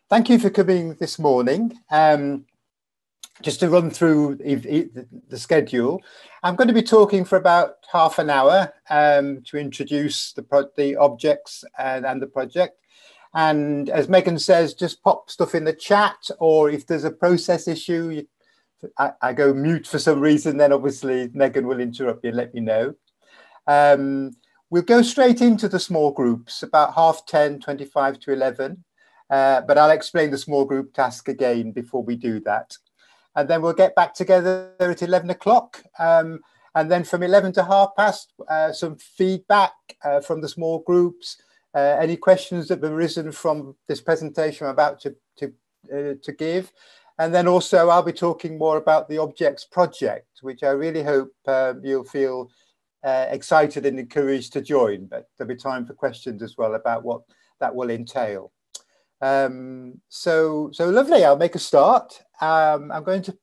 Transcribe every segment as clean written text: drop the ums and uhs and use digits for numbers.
Thank you for coming this morning. Just to run through the schedule, I'm going to be talking for about half an hour to introduce the objects and the project. And as Megan says, just pop stuff in the chat, or if there's a process issue, I go mute for some reason, then obviously Megan will interrupt you and let me know. We'll go straight into the small groups, about 10:30, 25 to 11. But I'll explain the small group task again before we do that. And then we'll get back together at 11 o'clock. And then from 11 to past, some feedback from the small groups, any questions that have arisen from this presentation I'm about to give. And then also I'll be talking more about the Objects project, which I really hope you'll feel excited and encouraged to join. But there'll be time for questions as well about what that will entail. So lovely. I'll make a start. I'm going to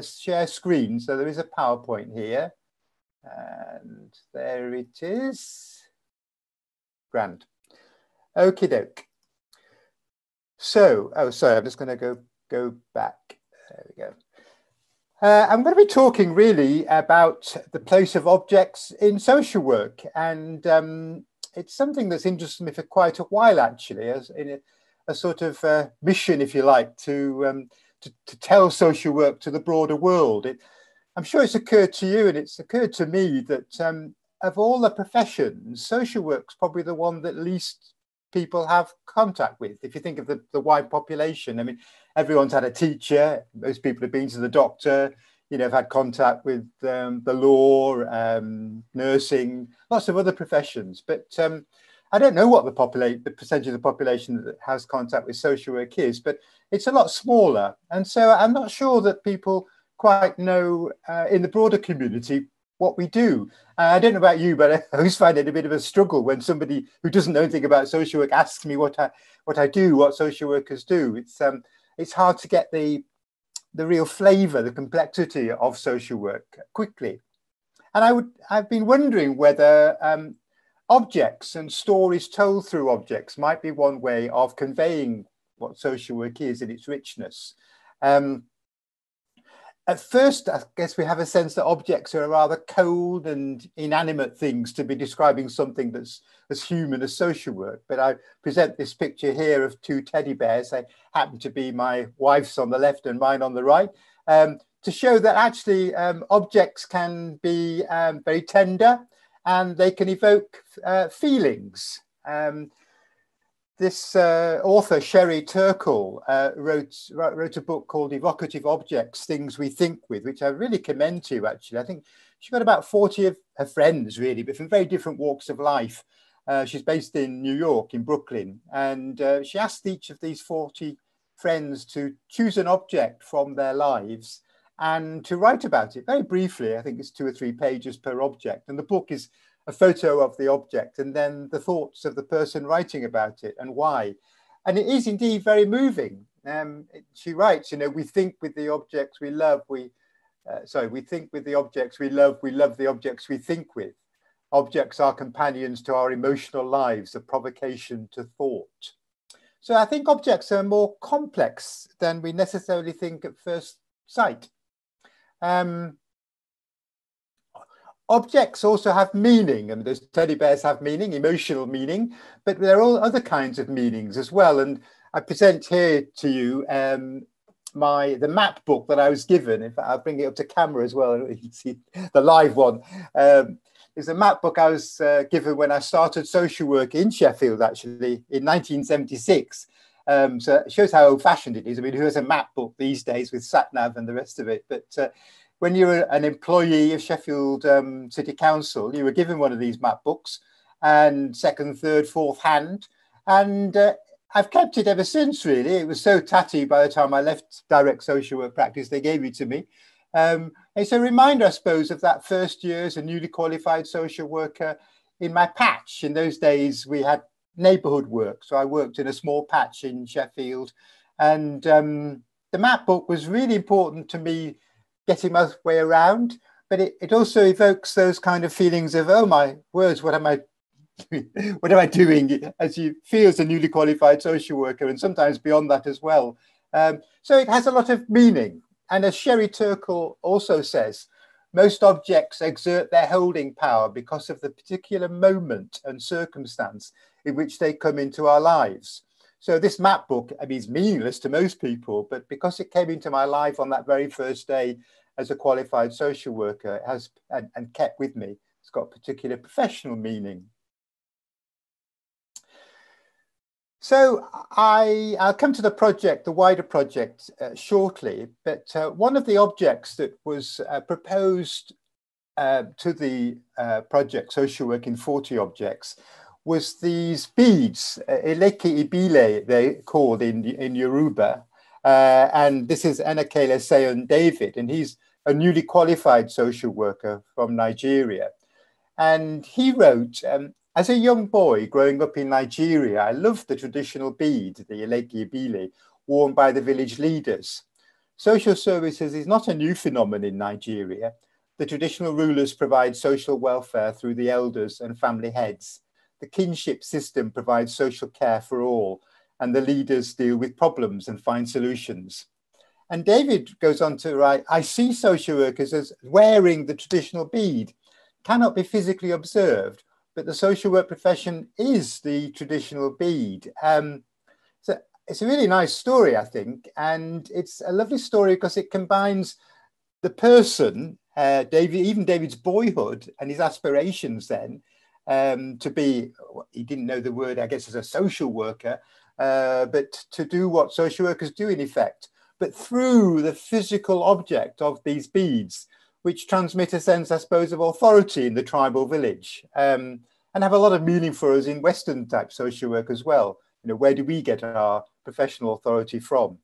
share screen. So there is a PowerPoint here, and there it is. Grand. Okie doke. So, oh, sorry, I'm just going to go back. There we go. I'm going to be talking really about the place of objects in social work, and it's something that's interested me for quite a while, actually, as in a sort of mission, if you like, to tell social work to the broader world. I'm sure it's occurred to you, and it's occurred to me, that of all the professions, social work's probably the one that least people have contact with. If you think of the wide population, I mean, everyone's had a teacher, most people have been to the doctor, you know, have had contact with the law, nursing, lots of other professions. But I don't know what the percentage of the population that has contact with social work is, but it's a lot smaller. And so I'm not sure that people quite know in the broader community what we do. I don't know about you, but I always find it a bit of a struggle when somebody who doesn't know anything about social work asks me what I do, what social workers do. It's hard to get the real flavour, the complexity of social work quickly. And I've been wondering whether objects and stories told through objects might be one way of conveying what social work is in its richness. At first, I guess we have a sense that objects are rather cold and inanimate things to be describing something that's as human as social work. But I present this picture here of two teddy bears. They happen to be my wife's on the left and mine on the right, to show that actually objects can be very tender and they can evoke feelings. This author, Sherry Turkle, wrote a book called Evocative Objects, Things We Think With, which I really commend to you, actually. I think she got about 40 of her friends, really, but from very different walks of life. She's based in New York, in Brooklyn, and she asked each of these 40 friends to choose an object from their lives and to write about it very briefly. I think it's 2 or 3 pages per object. And the book is a photo of the object and then the thoughts of the person writing about it and why. And it is indeed very moving. She writes, you know, we think with the objects we love, we think with the objects we love the objects we think with. Objects are companions to our emotional lives, a provocation to thought. So I think objects are more complex than we necessarily think at first sight. Objects also have meaning, and those teddy bears have meaning, emotional meaning, but there are all other kinds of meanings as well. And I present here to you the map book that I was given. In fact, I'll bring it up to camera as well. You can see the live one. It's a map book I was given when I started social work in Sheffield, actually, in 1976. So it shows how old-fashioned it is. I mean, who has a map book these days with sat-nav and the rest of it? But when you were an employee of Sheffield City Council, you were given one of these map books, and second, third, fourth hand. And I've kept it ever since, really. It was so tatty by the time I left direct social work practice, they gave it to me. It's a reminder, I suppose, of that first year as a newly qualified social worker in my patch. In those days, we had neighbourhood work. So I worked in a small patch in Sheffield. And the map book was really important to me, getting my way around. But it also evokes those kind of feelings of, oh my words, what am I what am I doing as you feel as a newly qualified social worker, and sometimes beyond that as well. So it has a lot of meaning. And as Sherry Turkle also says, most objects exert their holding power because of the particular moment and circumstance in which they come into our lives. So this map book, I mean, is meaningless to most people, but because it came into my life on that very first day as a qualified social worker, it has and kept with me, it's got particular professional meaning. So I'll come to the project, the wider project, shortly, but one of the objects that was proposed to the project, Social Work in 40 Objects, was these beads, eleki ibile, they're called in Yoruba. And this is Enakele Seyon David, and he's a newly qualified social worker from Nigeria. And he wrote, as a young boy growing up in Nigeria, I loved the traditional bead, the eleki ibile, worn by the village leaders. Social services is not a new phenomenon in Nigeria. The traditional rulers provide social welfare through the elders and family heads. The kinship system provides social care for all, and the leaders deal with problems and find solutions. And David goes on to write, I see social workers as wearing the traditional bead, cannot be physically observed, but the social work profession is the traditional bead. So it's a really nice story, I think, and it's a lovely story because it combines the person, even David's boyhood and his aspirations then to be, he didn't know the word, I guess, as a social worker, but to do what social workers do in effect, but through the physical object of these beads, which transmit a sense, I suppose, of authority in the tribal village, and have a lot of meaning for us in Western type social work as well. You know, where do we get our professional authority from?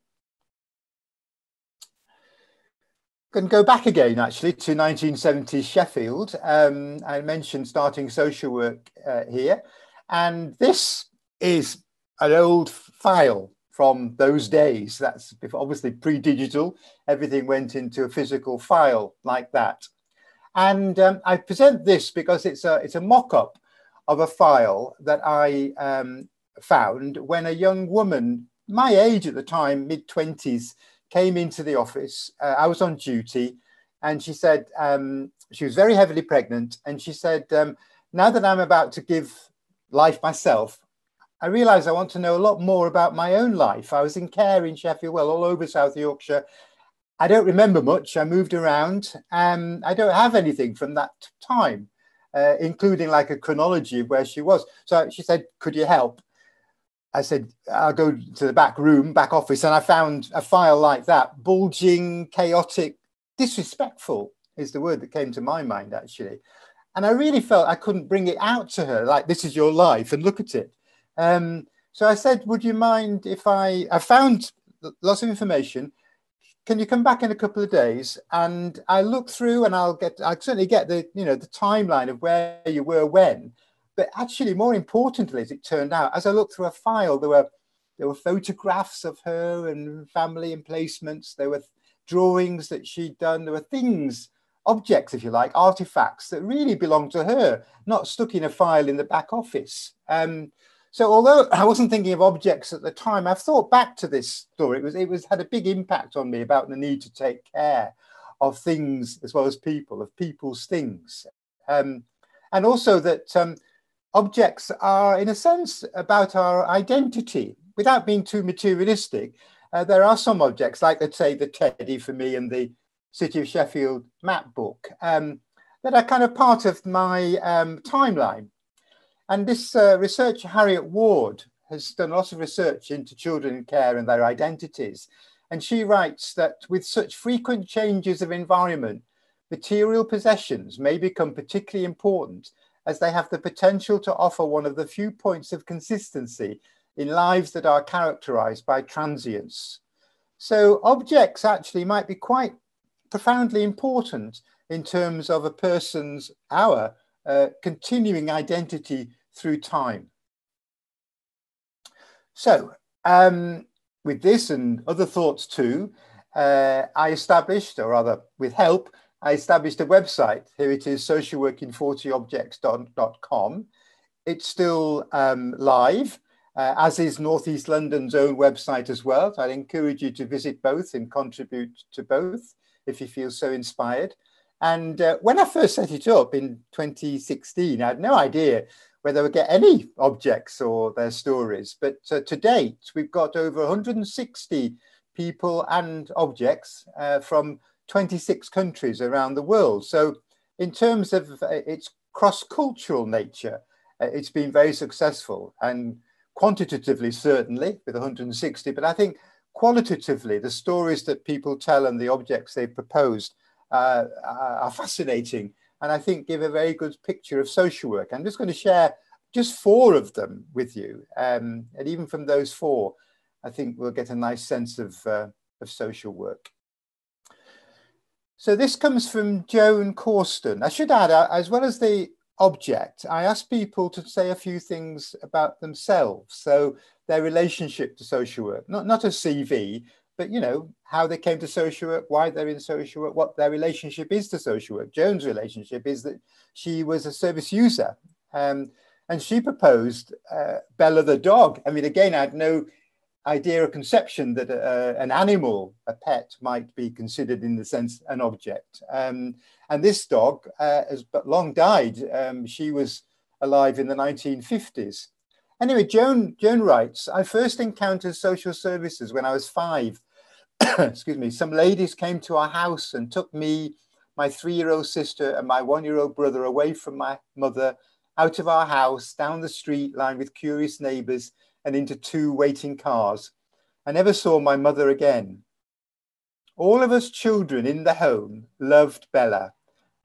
Can go back again, actually, to 1970s Sheffield. I mentioned starting social work here, and this is an old file from those days. That's obviously pre-digital. Everything went into a physical file like that. And I present this because it's a mock-up of a file that I found when a young woman, my age at the time, mid-20s, came into the office. I was on duty, and she said she was very heavily pregnant, and she said, now that I'm about to give life myself, I realised I want to know a lot more about my own life. I was in care in Sheffield, well, all over South Yorkshire. I don't remember much. I moved around. I don't have anything from that time, including like a chronology of where she was. So she said, could you help? I said, I'll go to the back room, back office, and I found a file like that, bulging, chaotic, disrespectful is the word that came to my mind, actually. And I really felt I couldn't bring it out to her, like, this is your life, and look at it. So I said, would you mind if I found lots of information. Can you come back in a couple of days? And I look through and I'll certainly get the, the timeline of where you were when. But actually, more importantly, as it turned out, as I looked through a file, there were photographs of her and family and placements. There were drawings that she'd done. There were things, objects, if you like, artifacts that really belonged to her, not stuck in a file in the back office. So although I wasn't thinking of objects at the time, I've thought back to this story. It had a big impact on me about the need to take care of things as well as people, of people's things. And also that objects are, in a sense, about our identity. Without being too materialistic, there are some objects, like, let's say, the teddy for me and the City of Sheffield map book, that are kind of part of my timeline. And this researcher, Harriet Ward, has done lots of research into children in care and their identities. And she writes that with such frequent changes of environment, material possessions may become particularly important as they have the potential to offer one of the few points of consistency in lives that are characterized by transience. So objects actually might be quite profoundly important in terms of a person's, our continuing identity through time. So with this and other thoughts too, I established, or rather with help, I established a website. Here it is, socialworking40objects.com. it's still live, as is North East London's own website as well. So I'd encourage you to visit both and contribute to both if you feel so inspired. And when I first set it up in 2016, I had no idea whether we'd get any objects or their stories. But to date, we've got over 160 people and objects from 26 countries around the world. So in terms of its cross-cultural nature, it's been very successful, and quantitatively, certainly, with 160. But I think qualitatively, the stories that people tell and the objects they proposed are fascinating, and I think give a very good picture of social work. I'm just going to share just 4 of them with you, and even from those 4, I think we'll get a nice sense of social work. So this comes from Joan Corsten. I should add, as well as the object, I asked people to say a few things about themselves, so their relationship to social work, not a CV, but, you know, how they came to social work, why they're in social work, what their relationship is to social work. Joan's relationship is that she was a service user, and she proposed Bella the dog. I mean, again, I had no idea or conception that an animal, a pet, might be considered in the sense an object. And this dog has but long died. She was alive in the 1950s. Anyway, Joan writes, I first encountered social services when I was 5. Excuse me. Some ladies came to our house and took me, my 3-year-old sister and my 1-year-old brother away from my mother, out of our house, down the street lined with curious neighbours, and into 2 waiting cars. I never saw my mother again. All of us children in the home loved Bella,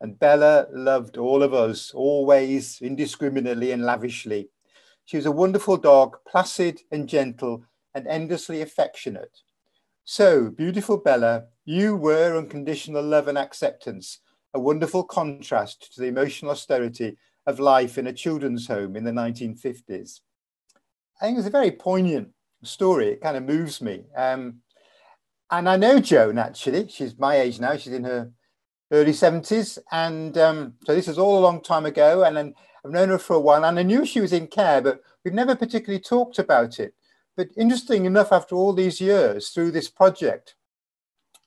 and Bella loved all of us, always, indiscriminately and lavishly. She was a wonderful dog, placid and gentle and endlessly affectionate. So, beautiful Bella, you were unconditional love and acceptance, a wonderful contrast to the emotional austerity of life in a children's home in the 1950s. I think it's a very poignant story. It kind of moves me. And I know Joan, actually. She's my age now. She's in her early 70s. And so this is all a long time ago. And then I've known her for a while. And I knew she was in care, but we've never particularly talked about it. But interesting enough, after all these years, through this project,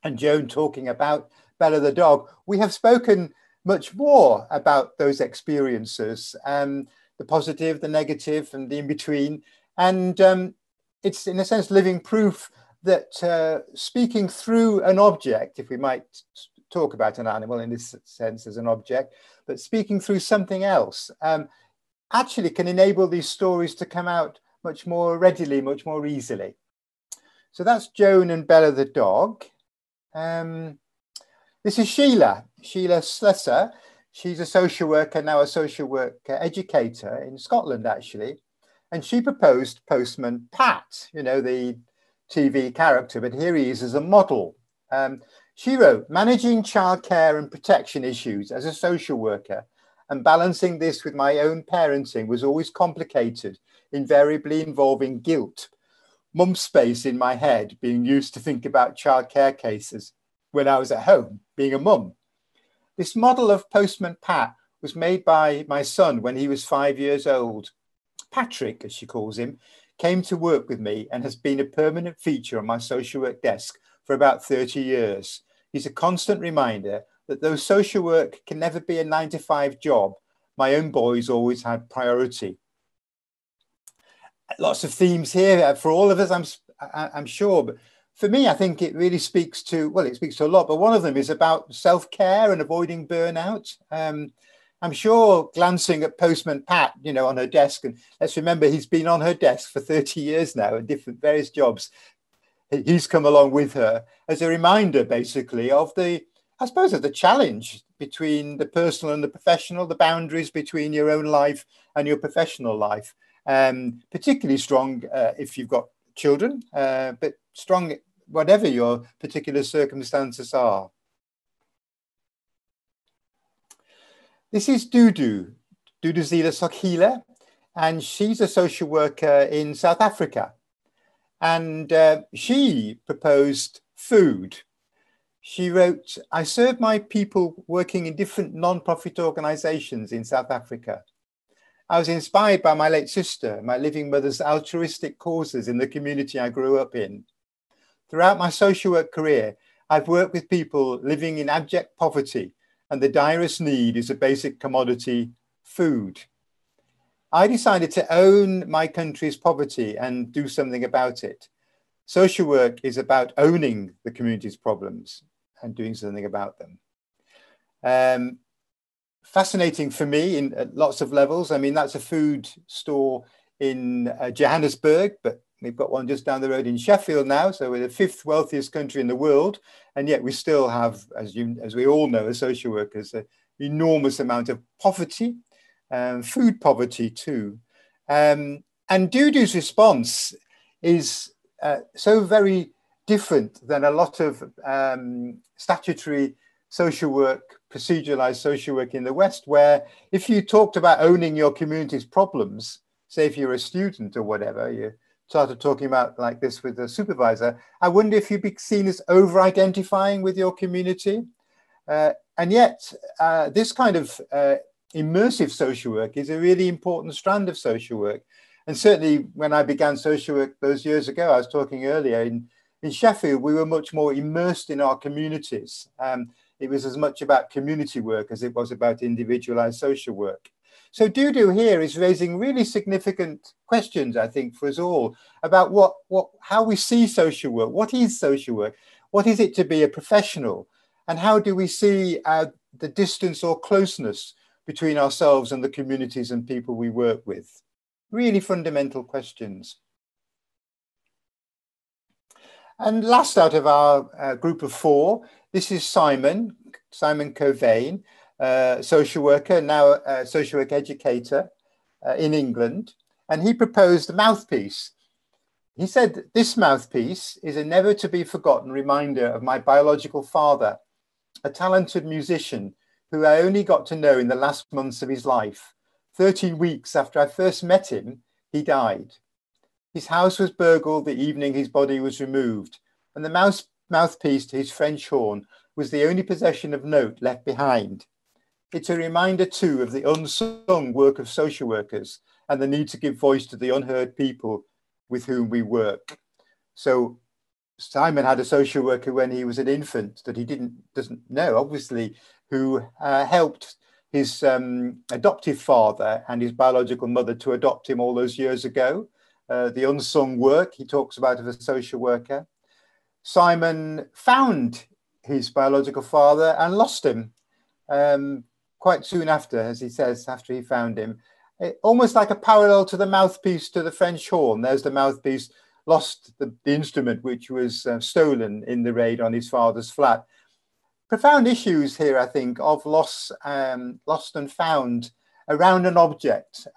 and Joan talking about Bella the dog, we have spoken much more about those experiences, the positive, the negative, and the in-between. And it's, in a sense, living proof that speaking through an object, if we might talk about an animal in this sense as an object, but speaking through something else, actually can enable these stories to come out much more readily, much more easily. So that's Joan and Bella the dog. This is Sheila Slessa. She's a social worker, now a social work educator in Scotland, actually. And she proposed Postman Pat, you know, the TV character, but here he is as a model. She wrote, managing childcare and protection issues as a social worker and balancing this with my own parenting was always complicated, invariably involving guilt, mum space in my head, being used to think about childcare cases when I was at home, being a mum. This model of Postman Pat was made by my son when he was 5 years old. Patrick, as she calls him, came to work with me and has been a permanent feature on my social work desk for about 30 years. He's a constant reminder that though social work can never be a 9-to-5 job, my own boys always had priority. Lots of themes here for all of us, I'm sure, but for me, I think it really speaks to, well, it speaks to a lot, but one of them is about self-care and avoiding burnout. I'm sure glancing at Postman Pat, you know, on her desk, and let's remember he's been on her desk for 30 years now in different various jobs. He's come along with her as a reminder, basically, of the, I suppose, of the challenge between the personal and the professional, the boundaries between your own life and your professional life. Particularly strong if you've got children, but strong whatever your particular circumstances are. This is Dudu Zila Sokhila, and she's a social worker in South Africa. And she proposed food. She wrote, I serve my people working in different non-profit organizations in South Africa. I was inspired by my late sister, my living mother's altruistic causes in the community I grew up in. Throughout my social work career, I've worked with people living in abject poverty, and the direst need is a basic commodity, food. I decided to own my country's poverty and do something about it. Social work is about owning the community's problems and doing something about them. Fascinating for me at lots of levels. I mean, that's a food store in Johannesburg, but we've got one just down the road in Sheffield now. So we're the 5th wealthiest country in the world. And yet we still have, as we all know, as social workers, an enormous amount of poverty, food poverty too. And Dudu's response is so very different than a lot of statutory social work, proceduralized social work in the West, where if you talked about owning your community's problems, say if you're a student or whatever, you started talking about like this with a supervisor, I wonder if you'd be seen as over-identifying with your community. And yet, this kind of immersive social work is a really important strand of social work. And certainly when I began social work those years ago, I was talking earlier, in Sheffield, we were much more immersed in our communities. It was as much about community work as it was about individualized social work. So Dudu here is raising really significant questions, I think, for us all about how we see social work. What is social work? What is it to be a professional? And how do we see the distance or closeness between ourselves and the communities and people we work with? Really fundamental questions. And last out of our group of 4, this is Simon Cohen, social worker, now a social work educator in England. And he proposed a mouthpiece. He said, "This mouthpiece is a never to be forgotten reminder of my biological father, a talented musician who I only got to know in the last months of his life. 13 weeks after I first met him, he died. His house was burgled the evening his body was removed, and the mouthpiece to his French horn was the only possession of note left behind. It's a reminder too of the unsung work of social workers and the need to give voice to the unheard people with whom we work." So Simon had a social worker when he was an infant that he doesn't know, obviously, who helped his adoptive father and his biological mother to adopt him all those years ago. The unsung work he talks about of a social worker. Simon found his biological father and lost him quite soon after, as he says, after he found him. Almost like a parallel to the mouthpiece to the French horn. There's the mouthpiece, lost the instrument which was stolen in the raid on his father's flat. Profound issues here, I think, of lost and found around an object.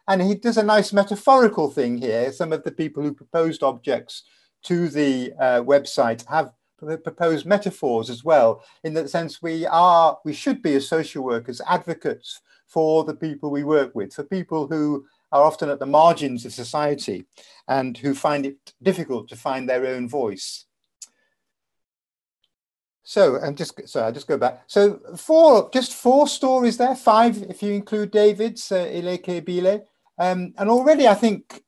And he does a nice metaphorical thing here. Some of the people who proposed objects to the website have proposed metaphors as well, in the sense we should be as social workers advocates for the people we work with, for people who are often at the margins of society and who find it difficult to find their own voice. So I'll just go back. So just four stories there, 5 if you include David's, Ileke Bile. And already I think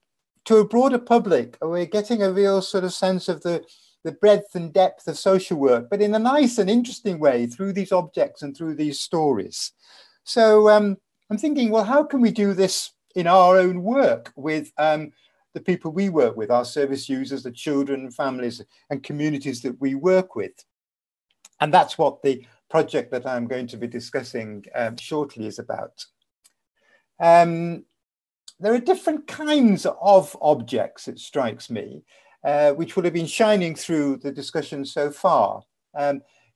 to a broader public, we're getting a real sort of sense of the breadth and depth of social work, but in a nice and interesting way through these objects and through these stories. So I'm thinking, well, how can we do this in our own work with the people we work with, our service users, the children, families and communities that we work with? And that's what the project that I'm going to be discussing shortly is about. There are different kinds of objects, it strikes me, which will have been shining through the discussion so far.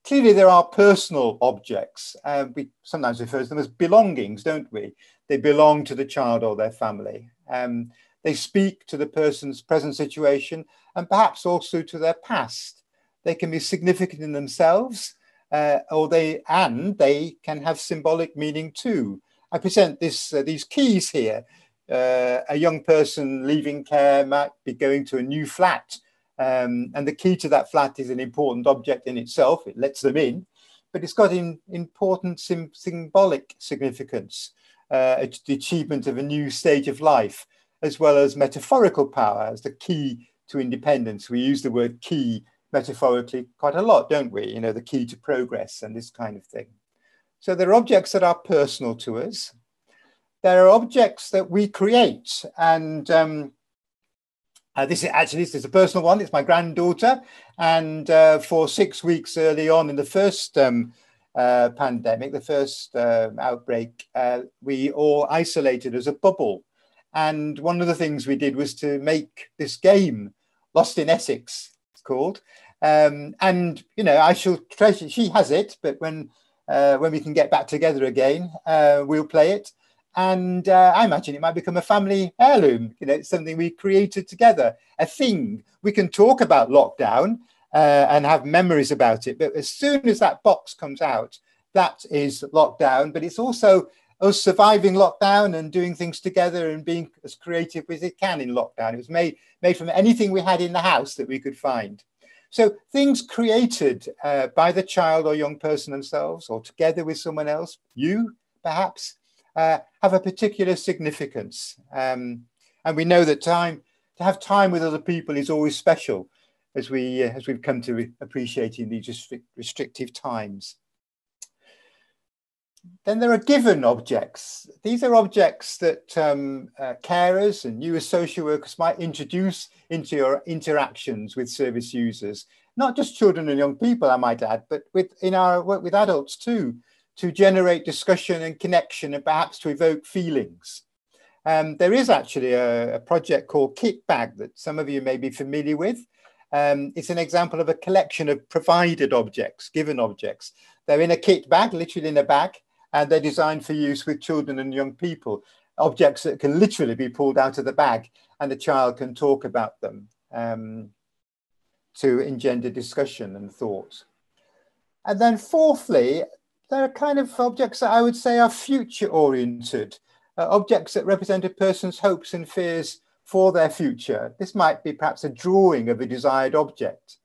Clearly, there are personal objects. We sometimes refer to them as belongings, don't we? They belong to the child or their family. They speak to the person's present situation and perhaps also to their past. They can be significant in themselves, or they can have symbolic meaning too. I present these keys here. A young person leaving care might be going to a new flat, and the key to that flat is an important object in itself. It lets them in, but it's got important symbolic significance. the achievement of a new stage of life, as well as metaphorical power as the key to independence. We use the word key metaphorically quite a lot, don't we? You know, the key to progress and this kind of thing. So there are objects that are personal to us. There are objects that we create, and this is a personal one. It's my granddaughter, and for 6 weeks early on in the first pandemic, the first outbreak, we all isolated as a bubble. And one of the things we did was to make this game, Lost in Essex, it's called. And you know, I shall treasure. She has it, but when we can get back together again, we'll play it. And I imagine it might become a family heirloom. You know, it's something we created together, a thing. We can talk about lockdown and have memories about it. But as soon as that box comes out, that is lockdown. But it's also us surviving lockdown and doing things together and being as creative as it can in lockdown. It was made from anything we had in the house that we could find. So things created by the child or young person themselves, or together with someone else, you perhaps, have a particular significance. And we know that to have time with other people is always special, as we've come to appreciate in these restrictive times. Then there are given objects. These are objects that carers and you as social workers might introduce into your interactions with service users, not just children and young people, I might add, but in our work with adults too, to generate discussion and connection and perhaps to evoke feelings. There is actually a project called Kit Bag that some of you may be familiar with. It's an example of a collection of provided objects, given objects. They're in a kit bag, literally in a bag, and they're designed for use with children and young people. Objects that can literally be pulled out of the bag and the child can talk about them to engender discussion and thought. And then fourthly, there are kind of objects that I would say are future oriented, objects that represent a person's hopes and fears for their future. This might be perhaps a drawing of a desired object,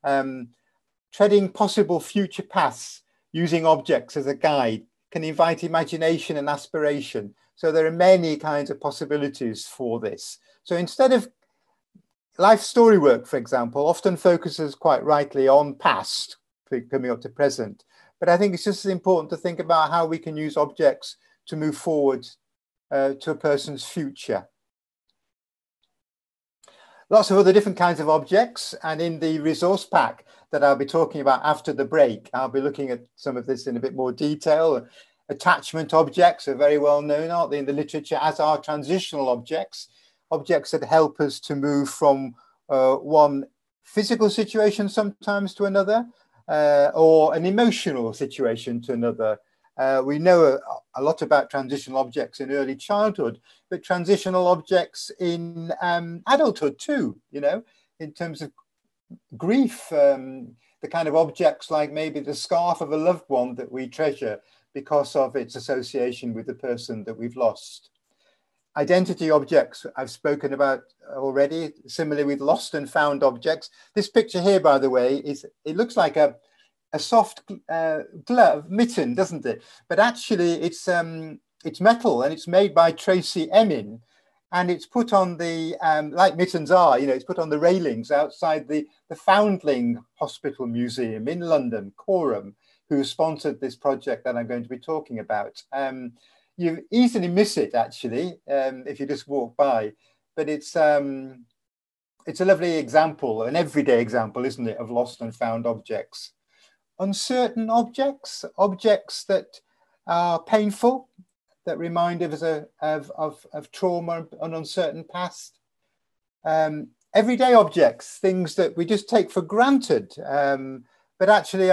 treading possible future paths using objects as a guide can invite imagination and aspiration. So there are many kinds of possibilities for this. So instead of life story work, for example, often focuses quite rightly on past, coming up to present. But I think it's just as important to think about how we can use objects to move forward to a person's future. Lots of other different kinds of objects, and in the resource pack that I'll be talking about after the break, I'll be looking at some of this in a bit more detail. Attachment objects are very well known, aren't they, in the literature, as are transitional objects, objects that help us to move from one physical situation sometimes to another, or an emotional situation to another. We know a lot about transitional objects in early childhood, but transitional objects in adulthood too, you know, in terms of grief, the kind of objects like maybe the scarf of a loved one that we treasure because of its association with the person that we've lost. Identity objects I've spoken about already, similarly with lost and found objects. This picture here, by the way, it looks like a soft glove, mitten, doesn't it? But actually it's metal and it's made by Tracy Emin, and it's put on the, like mittens are, you know, it's put on the railings outside the Foundling Hospital Museum in London, Coram, who sponsored this project that I'm going to be talking about. You easily miss it actually if you just walk by, but it's a lovely example, an everyday example, isn't it, of lost and found objects. Uncertain objects, objects that are painful, that remind us of trauma and uncertain past. Everyday objects, things that we just take for granted, but actually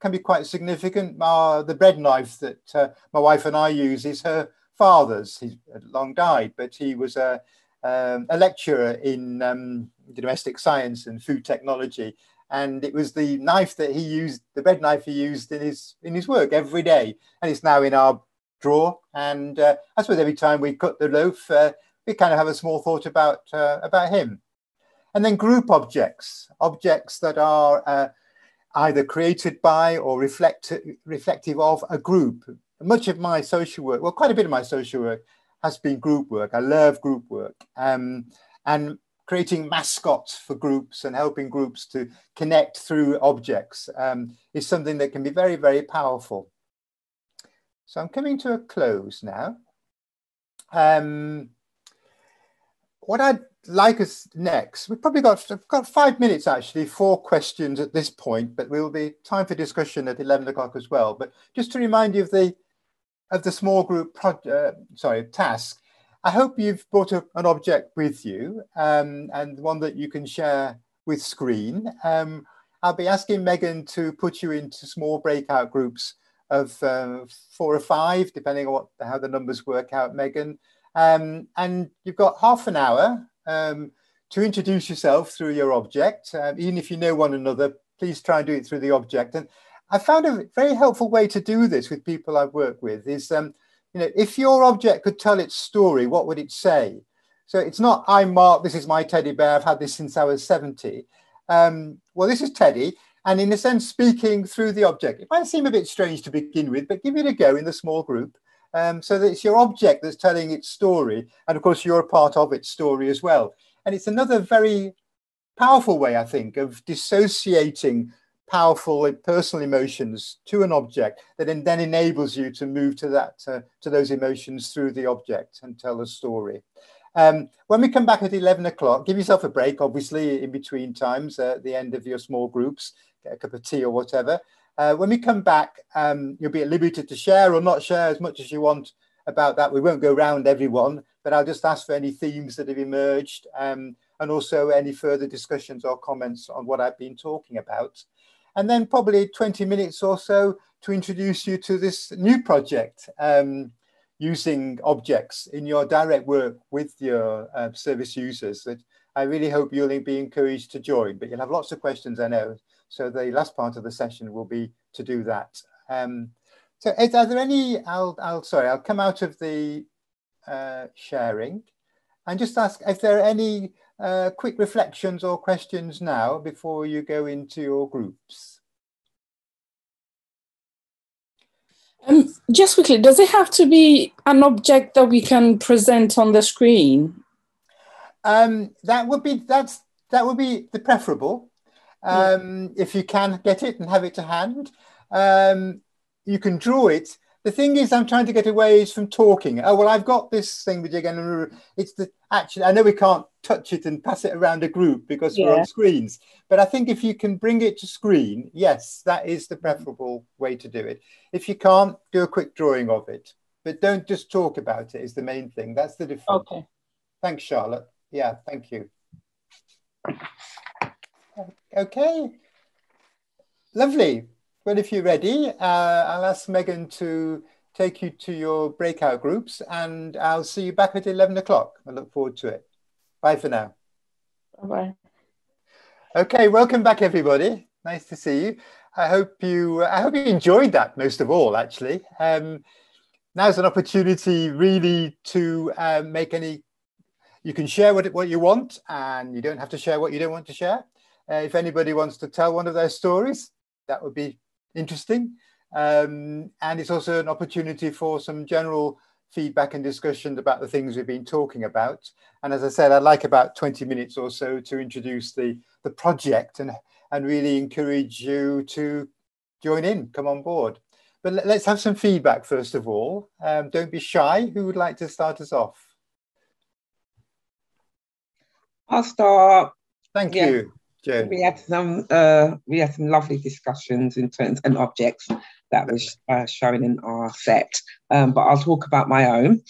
can be quite significant. The bread knife that my wife and I use is her father's. He's long died, but he was a lecturer in domestic science and food technology. And it was the knife that he used, the bread knife he used in his work every day. And it's now in our drawer. And I suppose every time we cut the loaf, we kind of have a small thought about him. And then group objects, objects that are either created by or reflective of a group. much of my social work, well, quite a bit of my social work has been group work. I love group work, and creating mascots for groups and helping groups to connect through objects is something that can be very, very powerful. So I'm coming to a close now. What I'd like us next, we've probably got 5 minutes actually for questions at this point, but we'll be time for discussion at 11 o'clock as well. But just to remind you of the small group task, I hope you've brought an object with you and one that you can share with screen. I'll be asking Megan to put you into small breakout groups of 4 or 5, depending on how the numbers work out, Megan. And you've got half an hour to introduce yourself through your object. Even if you know one another, please try and do it through the object. And I found a very helpful way to do this with people I've worked with is, if your object could tell its story, what would it say? So it's not, I'm Mark, this is my teddy bear, I've had this since I was 70. Well, this is Teddy. And in a sense, speaking through the object. It might seem a bit strange to begin with, but give it a go in the small group. So that it's your object that's telling its story. And of course, you're a part of its story as well. And it's another very powerful way, I think, of dissociating powerful personal emotions to an object that then enables you to move to those emotions through the object and tell a story. When we come back at 11 o'clock, give yourself a break, obviously, in between times at the end of your small groups, get a cup of tea or whatever. When we come back, you'll be at liberty to share or not share as much as you want about that. We won't go round everyone, but I'll just ask for any themes that have emerged and also any further discussions or comments on what I've been talking about. And then probably 20 minutes or so to introduce you to this new project, using objects in your direct work with your service users that I really hope you'll be encouraged to join, but you'll have lots of questions, I know. So the last part of the session will be to do that. So are there any, I'll come out of the sharing and just ask if there are any quick reflections or questions now before you go into your groups. Just quickly, does it have to be an object that we can present on the screen? That would be the preferable. If you can get it and have it to hand, you can draw it. The thing is, I'm trying to get away from talking. Oh, well, I've got this thing which again, actually, I know we can't touch it and pass it around a group because we're on screens, but I think if you can bring it to screen, yes, that is the preferable way to do it. If you can't, do a quick drawing of it, but don't just talk about it is the main thing. That's the difference. Okay. Thanks, Charlotte. Yeah, thank you. Okay, lovely. Well, if you're ready, I'll ask Megan to take you to your breakout groups and I'll see you back at 11 o'clock. I look forward to it. Bye for now. Bye-bye. Okay, welcome back, everybody. Nice to see you. I hope you enjoyed that most of all, actually. Now's an opportunity really to you can share what you want and you don't have to share what you don't want to share. If anybody wants to tell one of their stories, that would be interesting. And it's also an opportunity for some general feedback and discussion about the things we've been talking about. And as I said, I'd like about 20 minutes or so to introduce the project and really encourage you to join in, come on board. But let's have some feedback first of all. Don't be shy. Who would like to start us off? I'll start. Thank you, Joan. We had some lovely discussions in terms and objects that was shown in our set, but I'll talk about my own.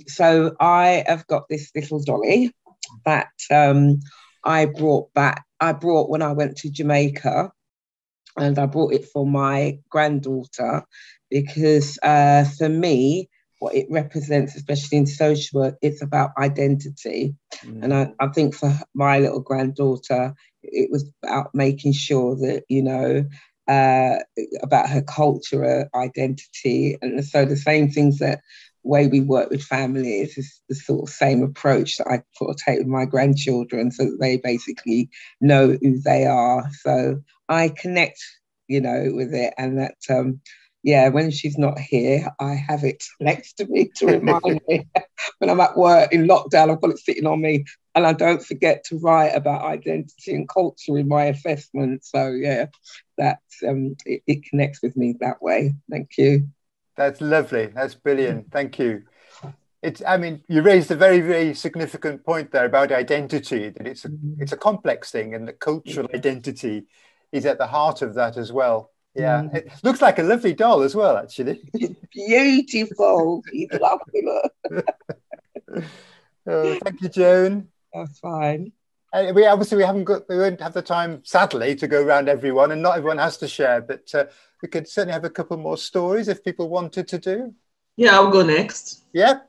So I have got this little dolly that I brought when I went to Jamaica, and I brought it for my granddaughter because for me, what it represents, especially in social work, it's about identity. And I think for my little granddaughter, it was about making sure that, about her culture, her identity. And so the same things that way we work with families is the sort of same approach that I sort of take with my grandchildren so that they basically know who they are. So I connect, with it, and that yeah, when she's not here, I have it next to me to remind me. When I'm at work in lockdown, I've got it sitting on me, and I don't forget to write about identity and culture in my assessment. So yeah, that's it connects with me that way. Thank you. That's lovely. That's brilliant. Thank you. I mean, you raised a very, very significant point there about identity, that it's a complex thing, and the cultural identity is at the heart of that as well. Yeah, it looks like a lovely doll as well, actually. It's beautiful. She's lovely. Oh, thank you, Joan. That's fine. We won't have the time, sadly, to go around everyone, and not everyone has to share, but we could certainly have a couple more stories if people wanted to do. Yeah, I'll go next. Yeah.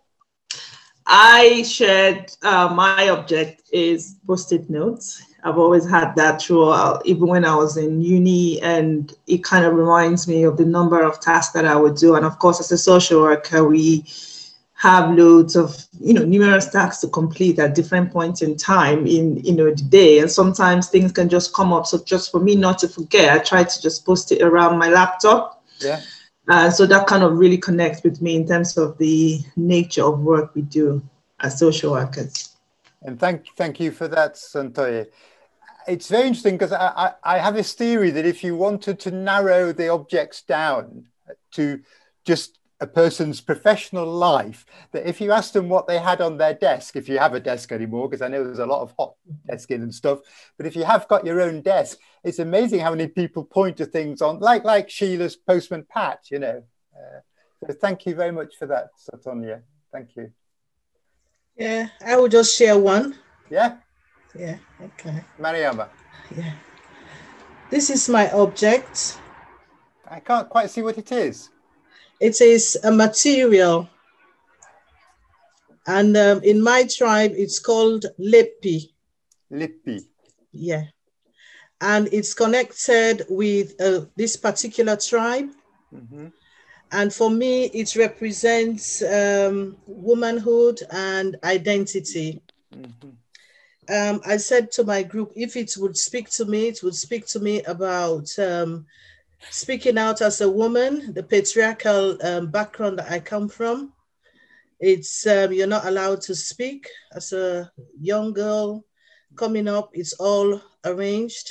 I shared my object is Post-it notes. I've always had that throughout, even when I was in uni, and it kind of reminds me of the number of tasks that I would do. And of course, as a social worker, we have loads of, numerous tasks to complete at different points in time in, the day. And sometimes things can just come up. So just for me not to forget, I try to just post it around my laptop. Yeah. So that kind of really connects with me in terms of the nature of work we do as social workers. And thank you for that, Santoye. It's very interesting because I have this theory that if you wanted to narrow the objects down to just a person's professional life, that if you asked them what they had on their desk, if you have a desk anymore, because I know there's a lot of hot desking and stuff, but if you have got your own desk, it's amazing how many people point to things on, like Sheila's Postman Pat, So thank you very much for that, Satonya. Thank you. Yeah, I will just share one. Yeah? Yeah, okay. Mariama. Yeah. This is my object. I can't quite see what it is. It is a material. And in my tribe, it's called Lepi. Lepi. Yeah. And it's connected with this particular tribe. Mm-hmm. And for me, it represents womanhood and identity. Mm-hmm. I said to my group, if it would speak to me, it would speak to me about speaking out as a woman, the patriarchal background that I come from. It's you're not allowed to speak as a young girl coming up. It's all arranged.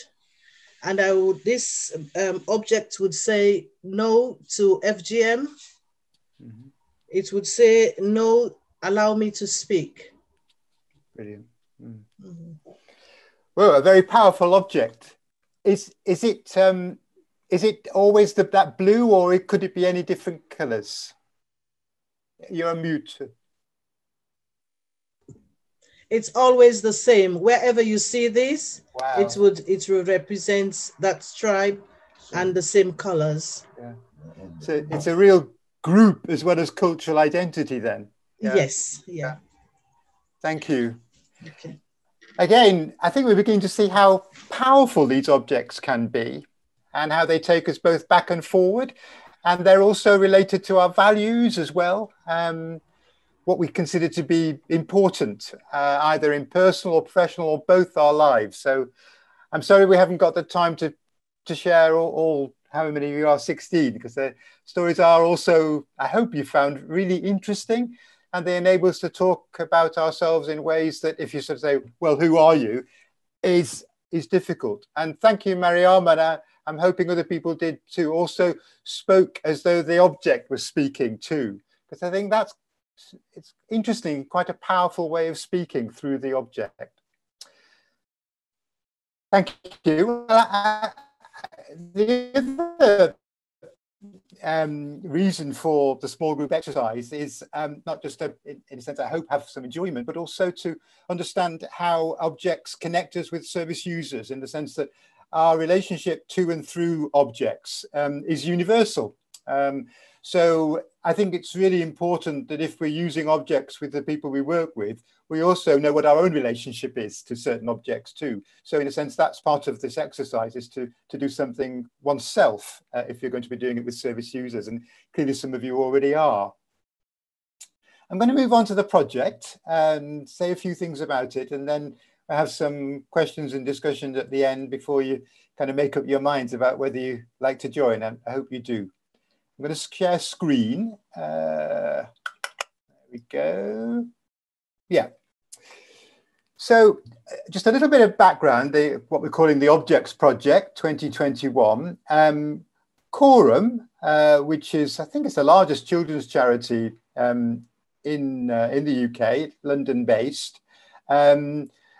And this object would say no to FGM. Mm-hmm. It would say no, allow me to speak. Brilliant. Mm. Mm-hmm. Well, a very powerful object. Is it always that blue, or could it be any different colours? You're on mute. It's always the same. Wherever you see this, wow. it would represent that tribe and the same colours. Yeah. So it's a real group as well as cultural identity then. Yeah. Yes. Yeah. Thank you. Okay. Again, I think we're beginning to see how powerful these objects can be and how they take us both back and forward. And they're also related to our values as well. What we consider to be important, either in personal or professional or both our lives. So I'm sorry we haven't got the time to share all how many of you are 16, because the stories are also, I hope you found, really interesting, and they enable us to talk about ourselves in ways that if you sort of say, well, who are you, is difficult. And thank you, Mariam, and I'm hoping other people did too, also spoke as though the object was speaking too, because I think it's interesting, quite a powerful way of speaking through the object. Thank you. The other reason for the small group exercise is not just in a sense, I hope, have some enjoyment, but also to understand how objects connect us with service users, in the sense that our relationship to and through objects is universal. So I think it's really important that if we're using objects with the people we work with, we also know what our own relationship is to certain objects too. So in a sense, that's part of this exercise, is to do something oneself if you're going to be doing it with service users. And clearly some of you already are. I'm going to move on to the project and say a few things about it. And then I have some questions and discussions at the end before you kind of make up your minds about whether you like to join. And I hope you do. I'm going to share screen. There we go. Yeah. So just a little bit of background, what we're calling the Objects Project 2021. Coram, which is, I think it's the largest children's charity in the UK, London-based,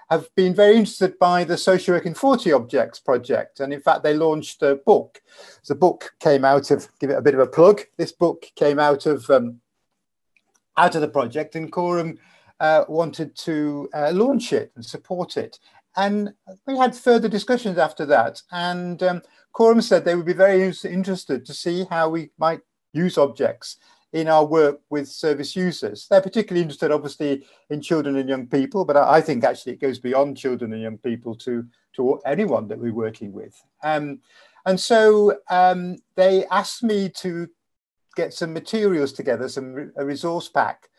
have been very interested by the Social Work in 40 Objects project. And in fact, they launched a book. The book came out of, give it a bit of a plug, this book came out of the project, and Coram wanted to launch it and support it. And we had further discussions after that. And Coram said they would be very interested to see how we might use objects in our work with service users. They're particularly interested, obviously, in children and young people, but I think actually it goes beyond children and young people to anyone that we're working with. And so they asked me to get some materials together, a resource pack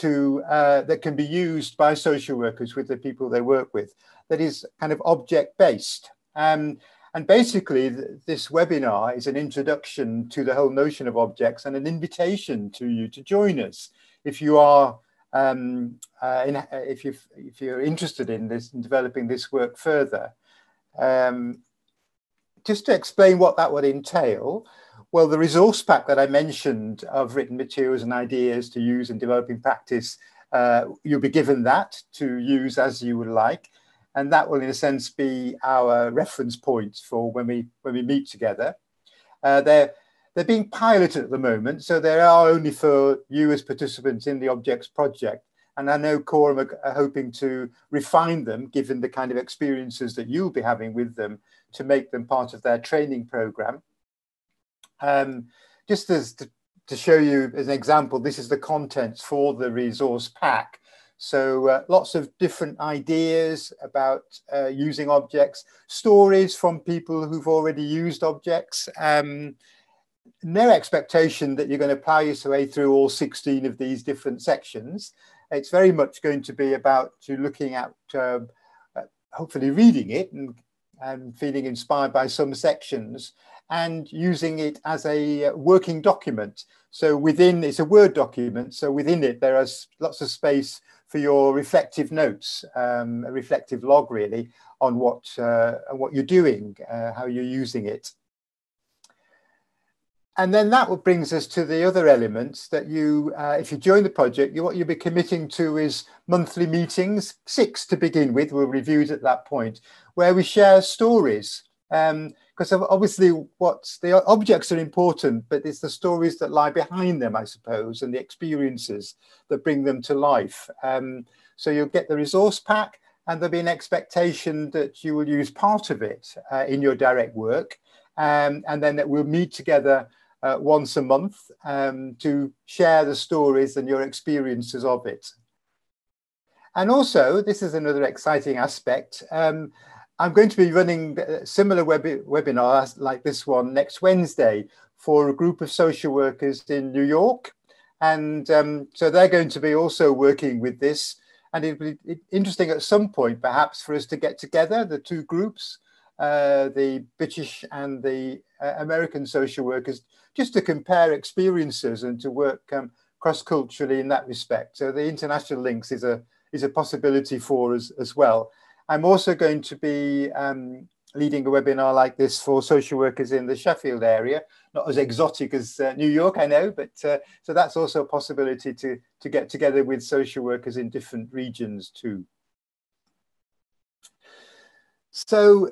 that can be used by social workers with the people they work with, that is kind of object-based. And basically, this webinar is an introduction to the whole notion of objects and an invitation to you to join us if you are if you're interested in this and developing this work further. Just to explain what that would entail, well, the resource pack that I mentioned of written materials and ideas to use in developing practice, you'll be given that to use as you would like. And that will, in a sense, be our reference points for when we meet together. They're being piloted at the moment, so they are only for you as participants in the Objects Project. And I know Coram are hoping to refine them, given the kind of experiences that you'll be having with them, to make them part of their training program. Just to show you as an example, this is the contents for the resource pack. So lots of different ideas about using objects, stories from people who've already used objects. No expectation that you're going to plow your way through all 16 of these different sections. It's very much going to be about you looking at, hopefully reading it and feeling inspired by some sections and using it as a working document. So within, it's a Word document, so within it there is lots of space for your reflective notes, a reflective log really on what you're doing, how you're using it. And then that brings us to the other elements that you, if you join the project, what you'll be committing to is monthly meetings, 6 to begin with, we'll review it at that point, where we share stories. Because obviously the objects are important, but it's the stories that lie behind them, I suppose, and the experiences that bring them to life. So you'll get the resource pack, and there'll be an expectation that you will use part of it in your direct work, and then that we'll meet together once a month to share the stories and your experiences of it. And also, this is another exciting aspect. I'm going to be running similar webinars like this one next Wednesday for a group of social workers in New York. And so they're going to be also working with this. And it'll be interesting at some point, perhaps, for us to get together, the two groups, the British and the American social workers, just to compare experiences and to work cross-culturally in that respect. So the international links is a possibility for us as well. I'm also going to be leading a webinar like this for social workers in the Sheffield area, not as exotic as New York, I know, but so that's also a possibility to get together with social workers in different regions too. So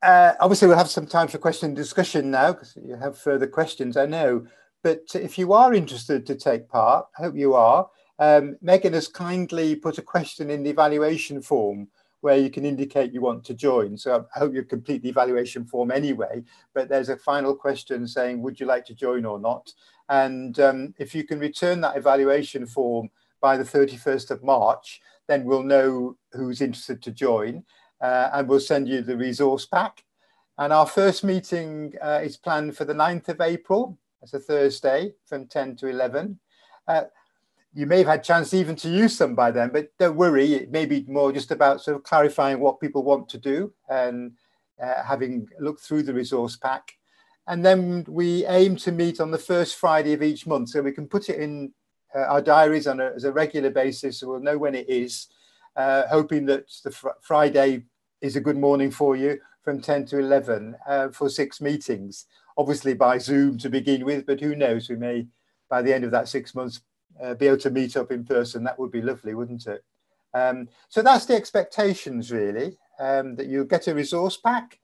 obviously we'll have some time for question and discussion now, because you have further questions, I know. But if you are interested to take part, I hope you are, Megan has kindly put a question in the evaluation form where you can indicate you want to join. So I hope you complete the evaluation form anyway, but there's a final question saying, would you like to join or not? And if you can return that evaluation form by the 31st of March, then we'll know who's interested to join, and we'll send you the resource pack. And our first meeting is planned for the 9th of April. That's a Thursday from 10 to 11. You may have had a chance even to use some by then, but don't worry, it may be more just about sort of clarifying what people want to do and having looked through the resource pack. And then we aim to meet on the first Friday of each month, so we can put it in our diaries as a regular basis, so we'll know when it is, hoping that the Friday is a good morning for you from 10 to 11 for 6 meetings, obviously by Zoom to begin with, but who knows, we may, by the end of that 6 months, be able to meet up in person. That would be lovely, wouldn't it? So that's the expectations, really, that you'll get a resource pack.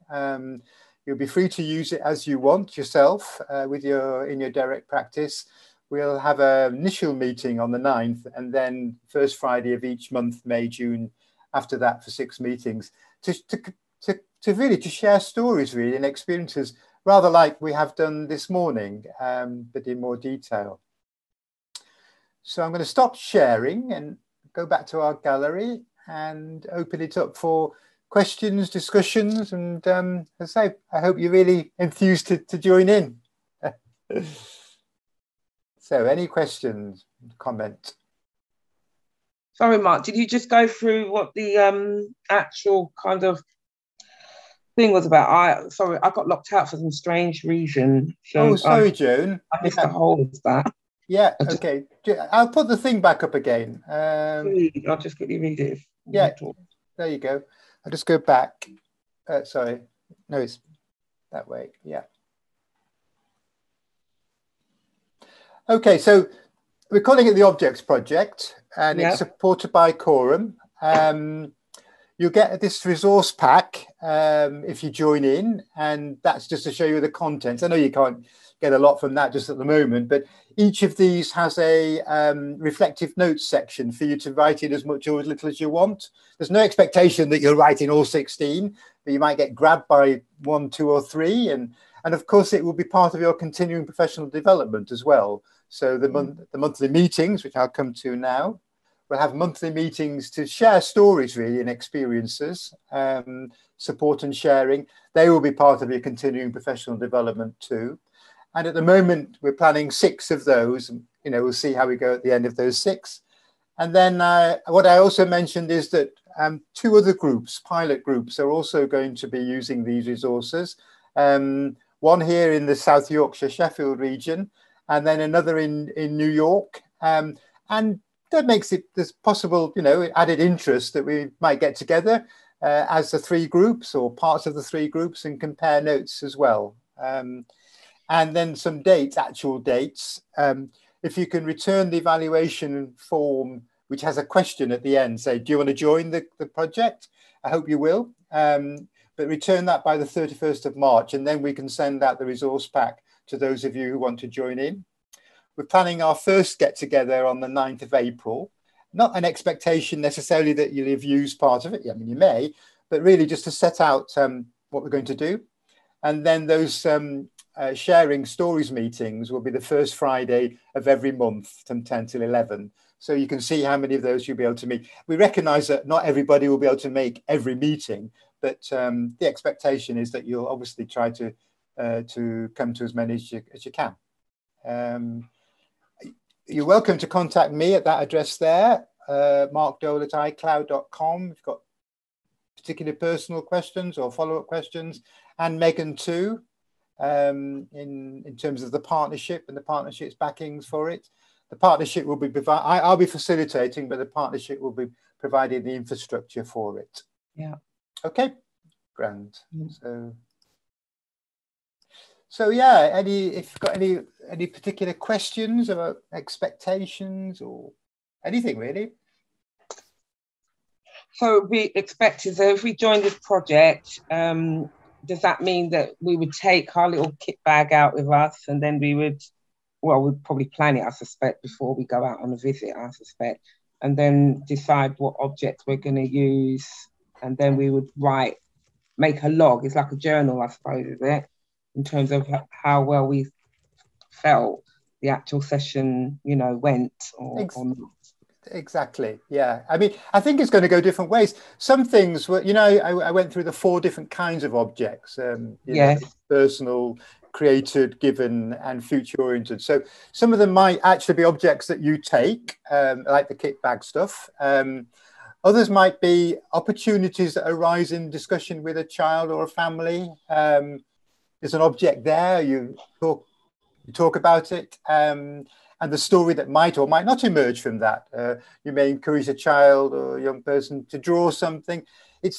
You'll be free to use it as you want yourself in your direct practice. We'll have an initial meeting on the 9th, and then first Friday of each month, May, June, after that for 6 meetings, to really share stories, really, and experiences, rather like we have done this morning, but in more detail. So I'm going to stop sharing and go back to our gallery and open it up for questions, discussions, and as I say, I hope you're really enthused to join in. So any questions, comment? Sorry, Mark, did you just go through what the actual kind of thing was about? I got locked out for some strange reason. So, sorry, Joan. I missed the whole of that. Yeah, okay. I'll put the thing back up again. I'll just quickly read it. Yeah, there you go. I'll just go back. Sorry, no, it's that way. Yeah. Okay, so we're calling it the Objects Project, and it's supported by Coram. You'll get this resource pack if you join in, and that's just to show you the contents. I know you can't get a lot from that just at the moment, but each of these has a reflective notes section for you to write in as much or as little as you want. There's no expectation that you'll write in all 16, but you might get grabbed by 1, 2, or 3, and of course it will be part of your continuing professional development as well. So the monthly meetings, which I'll come to now, we'll have monthly meetings to share stories, really, and experiences, support and sharing. They will be part of your continuing professional development too. And at the moment, we're planning 6 of those. And, we'll see how we go at the end of those 6. And then what I also mentioned is that 2 other groups, pilot groups, are also going to be using these resources. One here in the South Yorkshire, Sheffield region, and then another in New York. And that makes it this possible, added interest that we might get together as the 3 groups or parts of the 3 groups and compare notes as well. And then some dates, actual dates. If you can return the evaluation form, which has a question at the end, say, do you want to join the project? I hope you will. But return that by the 31st of March, and then we can send out the resource pack to those of you who want to join in. We're planning our first get together on the 9th of April. Not an expectation necessarily that you'll have used part of it. I mean, you may, but really just to set out what we're going to do. And then those sharing stories meetings will be the first Friday of every month from 10 till 11. So you can see how many of those you'll be able to meet. We recognise that not everybody will be able to make every meeting, but the expectation is that you'll obviously try to come to as many as you can. You're welcome to contact me at that address there, markdoel@icloud.com. If you've got particular personal questions or follow-up questions, and Megan too, in terms of the partnership and the partnership's backings for it. The partnership will be I'll be facilitating, but the partnership will be providing the infrastructure for it. Yeah. Okay, grand. So yeah, if you've got any particular questions about expectations or anything really. So we expected, so if we join this project, does that mean that we would take our little kit bag out with us, and then we'd probably plan it, I suspect, before we go out on a visit, I suspect, and then decide what objects we're going to use, and then we would make a log. It's like a journal, I suppose, is it? In terms of how well we felt the actual session, went or not. Exactly. Yeah. I mean, I think it's going to go different ways. Some things were, I went through the 4 different kinds of objects. Yes. Personal, created, given, and future oriented. So some of them might actually be objects that you take, like the kit bag stuff. Others might be opportunities that arise in discussion with a child or a family. there's an object there, you talk about it, and the story that might or might not emerge from that. You may encourage a child or a young person to draw something. It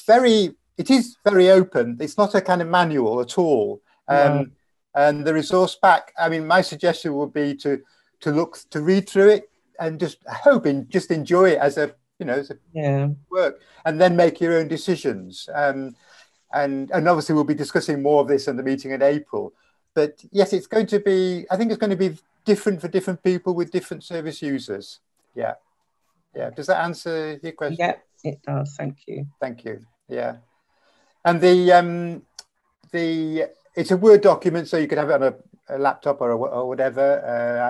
is very open. It's not a kind of manual at all. No. And the resource pack, I mean, my suggestion would be to read through it and just enjoy it as a work, and then make your own decisions. And obviously we'll be discussing more of this in the meeting in April. But yes, I think it's going to be different for different people with different service users. Yeah. Does that answer your question? Yeah, it does. Thank you. Thank you. Yeah. And it's a Word document, so you could have it on a laptop or whatever,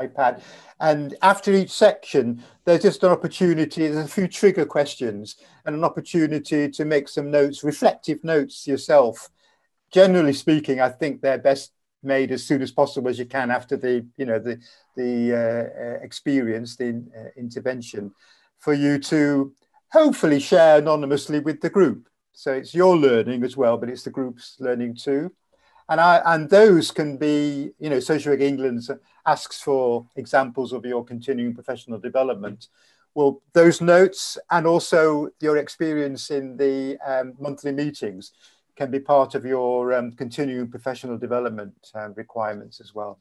iPad. And after each section, there's just an opportunity, there's a few trigger questions and an opportunity to make some notes, reflective notes yourself. Generally speaking, I think they're best made as soon as possible as you can after the experience, the intervention, for you to hopefully share anonymously with the group. So it's your learning as well, but it's the group's learning too. And those can be, Social Work England asks for examples of your continuing professional development. Well, those notes and also your experience in the monthly meetings can be part of your continuing professional development requirements as well.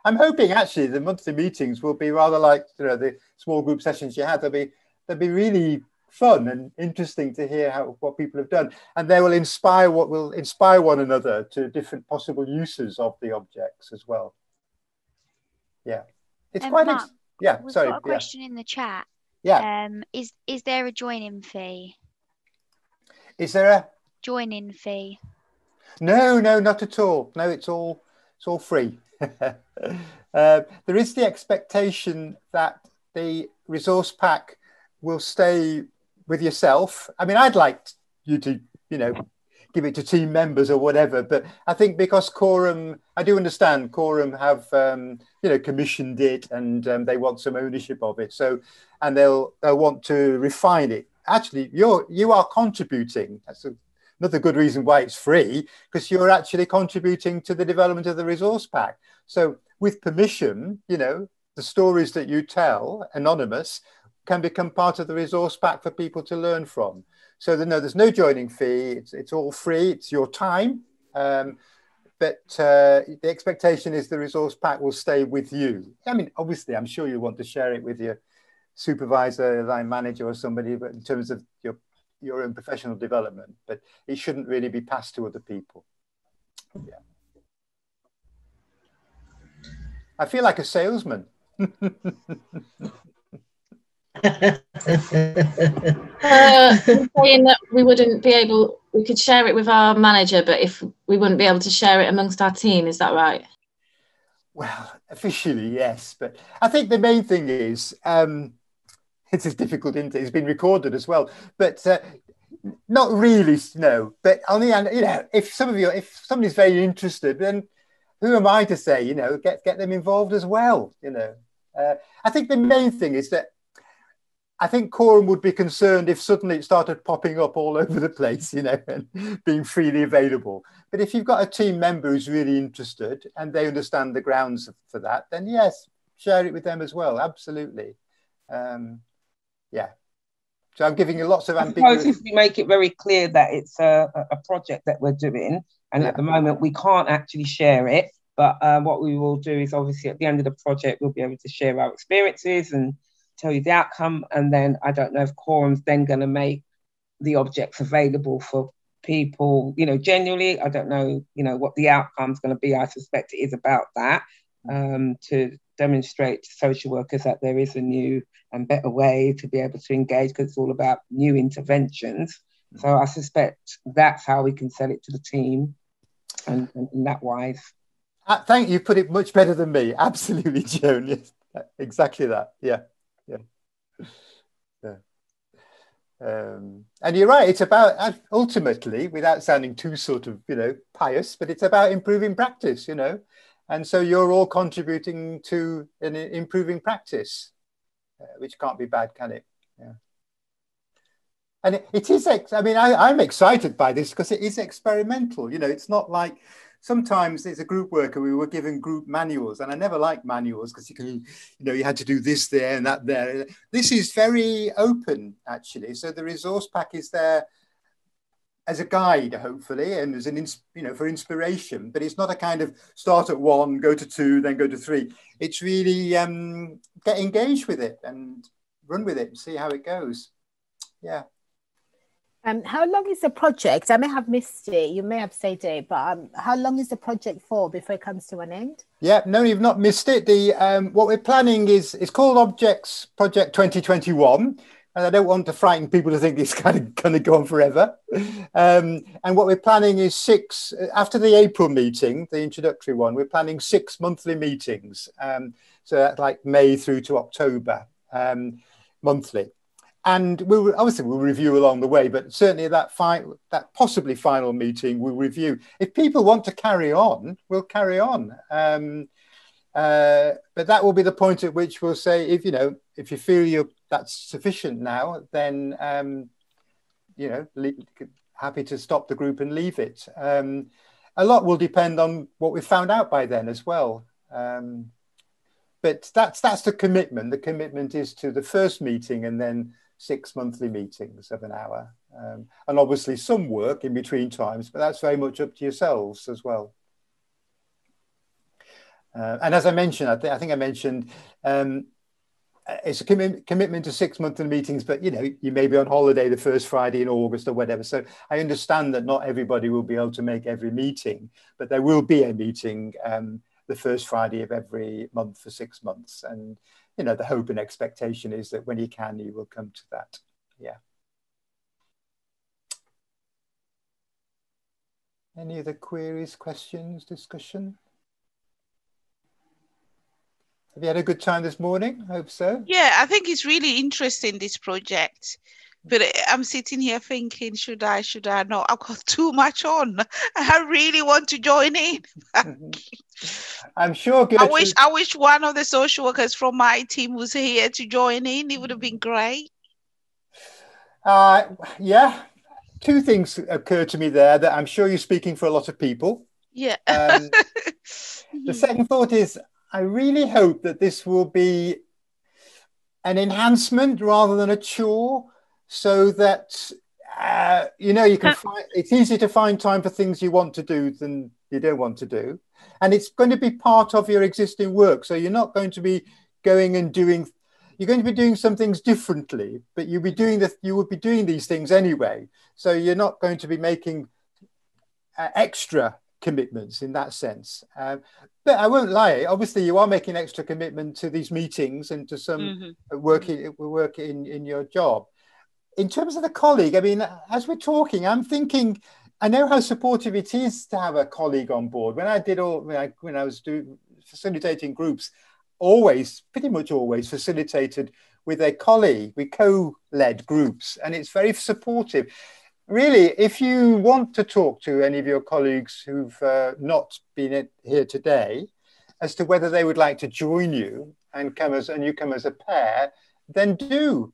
I'm hoping actually the monthly meetings will be rather like the small group sessions you had. They'll be really fun and interesting to hear what people have done, and they will inspire one another to different possible uses of the objects as well. Yeah, it's quite. Mark, we've sorry. got a question in the chat. Yeah. Is there a join-in fee? Is there a join-in fee? No, not at all. No, it's all free. There is the expectation that the resource pack will stay with yourself. I mean, I'd like you to, give it to team members or whatever, but I think because Coram, I do understand Coram have, commissioned it and they want some ownership of it. So, and they'll want to refine it. Actually, you are contributing. That's another good reason why it's free, because you're actually contributing to the development of the resource pack. So with permission, the stories that you tell, anonymous, can become part of the resource pack for people to learn from. So there's no joining fee. It's all free. It's your time. But the expectation is the resource pack will stay with you. I mean, obviously, I'm sure you want to share it with your supervisor, line manager or somebody, but in terms of your own professional development, but it shouldn't really be passed to other people. Yeah. I feel like a salesman. Saying that we could share it with our manager, but if we wouldn't be able to share it amongst our team, is that right? Well, officially, yes, but I think the main thing is, it's as difficult, isn't it? It's been recorded as well, but not really, no. But on the end, if somebody's very interested, then who am I to say, get them involved as well, I think the main thing is that I think Coram would be concerned if suddenly it started popping up all over the place, and being freely available. But if you've got a team member who's really interested and they understand the grounds for that, then yes, share it with them as well. Absolutely. Yeah. So I'm giving you lots of ambiguous. Suppose if we make it very clear that it's a project that we're doing, and at the moment we can't actually share it, but what we will do is obviously at the end of the project we'll be able to share our experiences and tell you the outcome, and then I don't know if Coram's then going to make the objects available for people, genuinely. I don't know, what the outcome's going to be. I suspect it is about that, to demonstrate to social workers that there is a new and better way to be able to engage, because it's all about new interventions. So I suspect that's how we can sell it to the team, and that wise. Thank you. Put it much better than me. Absolutely, Joan. Yes, exactly that. Yeah. And you're right, it's about, ultimately, without sounding too sort of pious, but it's about improving practice, and so you're all contributing to an improving practice, which can't be bad, can it? Yeah. And it is, I'm excited by this because it is experimental, it's not like sometimes as a group worker, we were given group manuals, and I never liked manuals because you had to do this there and that there. This is very open, actually. So the resource pack is there as a guide, hopefully, and as an for inspiration. But it's not a kind of start at 1, go to 2, then go to 3. It's really get engaged with it and run with it and see how it goes. Yeah. How long is the project? I may have missed it. You may have said it, but how long is the project for before it comes to an end? Yeah, no, you've not missed it. What we're planning is, it's called Objects Project 2021. And I don't want to frighten people to think it's kind of going to go on forever. And what we're planning is 6, after the April meeting, the introductory one, we're planning 6 monthly meetings. So that's like May through to October, monthly. And we'll review along the way, but certainly that possibly final meeting we'll review. If people want to carry on, we'll carry on. But that will be the point at which we'll say, if you feel that's sufficient now, then happy to stop the group and leave it. A lot will depend on what we've found out by then as well. But that's the commitment. The commitment is to the first meeting and then 6 monthly meetings of an hour. And obviously some work in between times, but that's very much up to yourselves as well. And as I mentioned, I think I mentioned, it's a commitment to 6 monthly meetings, but you may be on holiday the first Friday in August or whatever. So I understand that not everybody will be able to make every meeting, but there will be a meeting the first Friday of every month for 6 months. And the hope and expectation is that when you can, you will come to that. Yeah. Any other queries, questions, discussion? Have you had a good time this morning? I hope so. Yeah, I think it's really interesting, this project. But I'm sitting here thinking, should I not? I've got too much on. I really want to join in. I'm sure Gertrude... I wish one of the social workers from my team was here to join in. It would have been great. Yeah, 2 things occur to me there that I'm sure you're speaking for a lot of people. Yeah. The second thought is, I really hope that this will be an enhancement rather than a chore, so that you can find, it's easy to find time for things you want to do than you don't want to do, and it's going to be part of your existing work. So you're not going to be going and doing, you're going to be doing some things differently, but you would be doing these things anyway. So you're not going to be making extra commitments in that sense. But I won't lie, obviously you are making extra commitment to these meetings and to some work in your job. In terms of the colleague, I mean, as we're talking, I'm thinking, I know how supportive it is to have a colleague on board. When I was facilitating groups, pretty much always facilitated with a colleague. We co-led groups, and it's very supportive. Really, if you want to talk to any of your colleagues who've not been here today as to whether they would like to join you and you come as a pair, then do.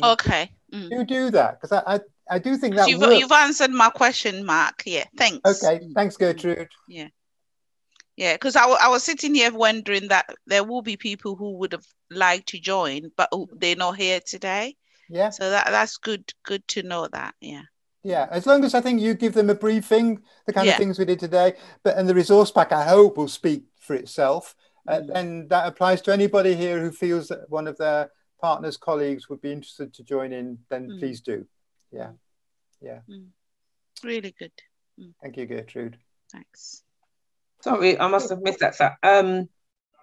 Okay. Do that, because I do think that you've answered my question, Mark. Yeah, thanks. Okay, thanks, Gertrude. Yeah, because I was sitting here wondering that there will be people who would have liked to join, but they're not here today. Yeah. So that's good to know that. Yeah. Yeah, as long as I think you give them a briefing, the kind of things we did today, and the resource pack, I hope, will speak for itself. And that applies to anybody here who feels that one of their partners, colleagues would be interested to join in, then please do. Yeah. Really good. Thank you, Gertrude. Thanks. Sorry, I must have missed that. So,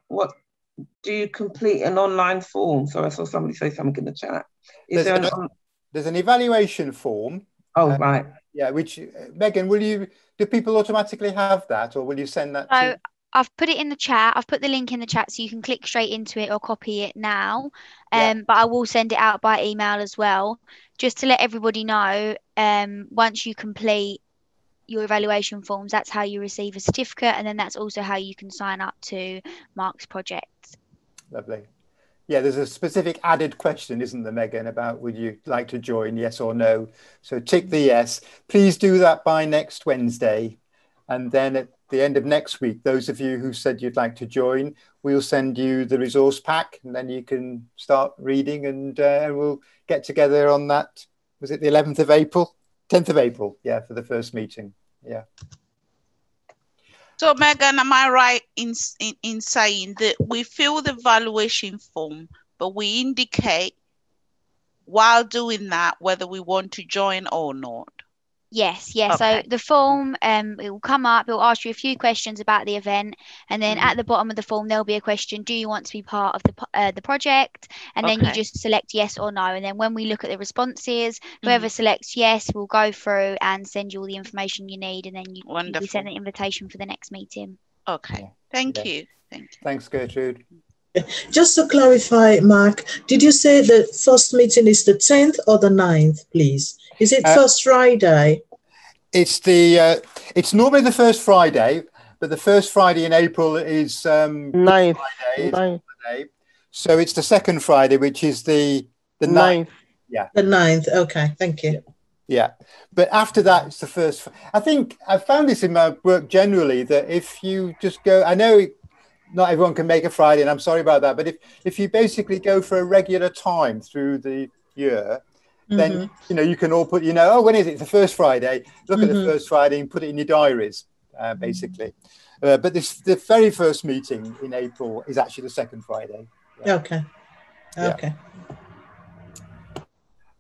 what do you complete an online form? So I saw somebody say something in the chat. There's an evaluation form. Oh, right. Yeah, which, Megan, do people automatically have that, or will you send that to... I've put it in the chat. I've put the link in the chat so you can click straight into it or copy it now. But I will send it out by email as well, just to let everybody know, once you complete your evaluation forms, that's how you receive a certificate, and then that's also how you can sign up to Mark's project. Lovely. Yeah, there's a specific added question, isn't there, Megan, about would you like to join, yes or no? So tick the yes. Please do that by next Wednesday. And then the end of next week, those of you who said you'd like to join, we'll send you the resource pack, and then you can start reading, and we'll get together on that. Was it the 11th of April? 10th of April, yeah, for the first meeting. Yeah. So Megan, am I right in saying that we fill the valuation form, but we indicate while doing that whether we want to join or not? Yes, yeah. Okay. So the form, it will come up, it will ask you a few questions about the event, and then at the bottom of the form there'll be a question: do you want to be part of the project? And then you just select yes or no, and then when we look at the responses, whoever selects yes will go through and send you all the information you need, and then you'll be sent an invitation for the next meeting. Okay, thank you. Thanks, Gertrude. Just to clarify, Mark, did you say the first meeting is the 10th or the 9th, please? Is it first Friday? It's it's normally the first Friday, but the first Friday in April is 9th. Friday. So it's the second Friday, which is the 9th. Yeah. The 9th. Okay, thank you. Yeah. But after that, it's the first. I think I've found this in my work generally, that if you just go, I know not everyone can make a Friday, and I'm sorry about that, but if you basically go for a regular time through the year, then you can all put, oh, when is it? It's the first Friday. Look at the first Friday and put it in your diaries, basically. But the very first meeting in April is actually the second Friday. Yeah. Okay. Okay.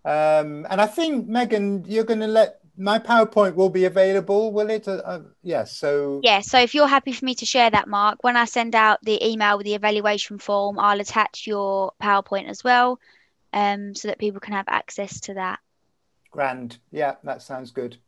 And I think, Megan, you're going to let my PowerPoint will be available, will it? Yes. So if you're happy for me to share that, Mark, when I send out the email with the evaluation form, I'll attach your PowerPoint as well, so that people can have access to that. Grand. Yeah, that sounds good.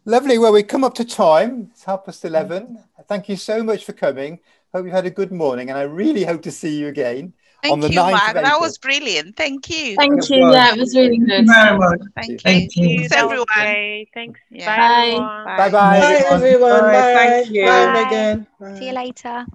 Lovely. Well, we come up to time. It's 11:30. Thank you so much for coming. Hope you've had a good morning, and I really hope to see you again on the 9th Mark. of April. That was brilliant. Thank you. Thank you. Yeah, it was really good. Thank you very much. Thank you. Thank you. Thanks, everyone. Thanks. Yeah. Bye, everyone. Bye-bye. Bye, everyone. Bye. Thank you. Bye, Megan. See you later.